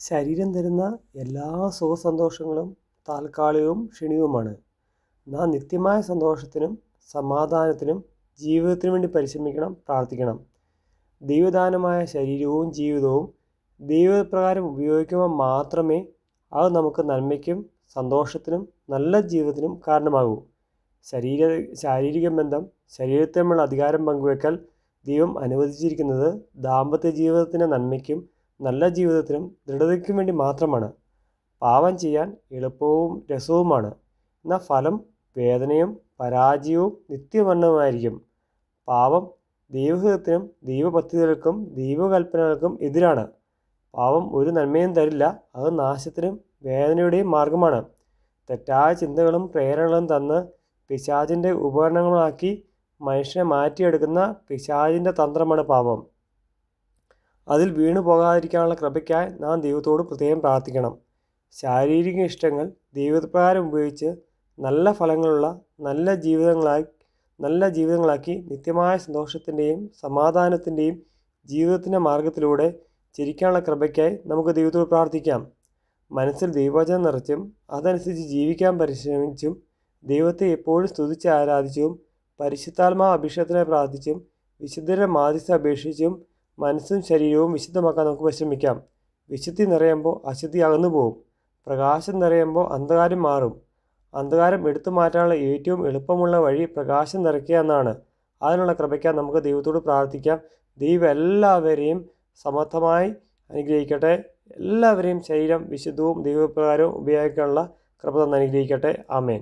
ശരീരം തരുന്ന എല്ലാ സുഖസന്തോഷങ്ങളും താൽക്കാലികവും ക്ഷണികവുമാണ്. നാം നിത്യമായ സന്തോഷത്തിനും സമാധാനത്തിനും ജീവിതത്തിനു വേണ്ടി പരിശ്രമിക്കണം, പ്രാർത്ഥിക്കണം. ദൈവദാനമായ ശരീരവും ജീവിതവും ദൈവപ്രകാരം ഉപയോഗിക്കുമ്പോൾ മാത്രമേ അത് നമുക്ക് നന്മയ്ക്കും സന്തോഷത്തിനും നല്ല ജീവിതത്തിനും കാരണമാകൂ. ശാരീരിക ബന്ധം, ശരീരത്തിനുമുള്ള അധികാരം പങ്കുവെക്കൽ ദൈവം അനുവദിച്ചിരിക്കുന്നത് ദാമ്പത്യ ജീവിതത്തിൻ്റെ നന്മയ്ക്കും നല്ല ജീവിതത്തിനും ദൃഢതയ്ക്കും വേണ്ടി മാത്രമാണ്. പാപം ചെയ്യാൻ എളുപ്പവും രസവുമാണ്, എന്നാൽ ഫലം വേദനയും പരാജയവും നിത്യമരണവുമായിരിക്കും. പാപം ദൈവഹിതത്തിനും ദൈവപദ്ധതികൾക്കും ദൈവകൽപ്പനകൾക്കും എതിരാണ്. പാപം ഒരു നന്മയും തരില്ല, അത് നാശത്തിനും വേദനയുടെയും മാർഗമാണ്. തെറ്റായ ചിന്തകളും പ്രേരണകളും തന്ന് പിശാചിൻ്റെ ഉപകരണങ്ങളാക്കി മനുഷ്യനെ മാറ്റിയെടുക്കുന്ന പിശാചിൻ്റെ തന്ത്രമാണ് പാപം. അതിൽ വീണു പോകാതിരിക്കാനുള്ള കൃപയ്ക്കായി നാം ദൈവത്തോട് പ്രത്യേകം പ്രാർത്ഥിക്കണം. ശാരീരിക ഇഷ്ടങ്ങൾ ദൈവപ്രകാരം ഉപയോഗിച്ച് നല്ല ഫലങ്ങളുള്ള നല്ല ജീവിതങ്ങളാക്കി നിത്യമായ സന്തോഷത്തിൻ്റെയും സമാധാനത്തിൻ്റെയും ജീവിതത്തിൻ്റെ മാർഗത്തിലൂടെ ചിരിക്കാനുള്ള കൃപയ്ക്കായി നമുക്ക് ദൈവത്തോട് പ്രാർത്ഥിക്കാം. മനസ്സിൽ ദൈവവചനം നിറച്ചും അതനുസരിച്ച് ജീവിക്കാൻ പരിശ്രമിച്ചും ദൈവത്തെ എപ്പോഴും സ്തുതിച്ച് ആരാധിച്ചും പരിശുദ്ധാത്മാവ് അഭിഷേകത്തിനായി പ്രാർത്ഥിച്ചും വിശുദ്ധരുടെ മാധ്യസ്ഥ അപേക്ഷിച്ചും മനസ്സും ശരീരവും വിശുദ്ധമാക്കാൻ നമുക്ക് പരിശ്രമിക്കാം. വിശുദ്ധി നിറയുമ്പോൾ അശുദ്ധി അകന്നു പോകും. പ്രകാശം നിറയുമ്പോൾ അന്ധകാരം മാറും. അന്ധകാരം എടുത്തു മാറ്റാനുള്ള ഏറ്റവും എളുപ്പമുള്ള വഴി പ്രകാശം നിറയ്ക്കുക എന്നാണ്. അതിനുള്ള കൃപയ്ക്കാൻ നമുക്ക് ദൈവത്തോട് പ്രാർത്ഥിക്കാം. ദൈവം എല്ലാവരെയും സമർത്ഥമായി അനുഗ്രഹിക്കട്ടെ. എല്ലാവരെയും ശരീരം വിശുദ്ധവും ദൈവപ്രകാരവും ഉപയോഗിക്കാനുള്ള കൃപ തന്ന് അനുഗ്രഹിക്കട്ടെ. ആമേൻ.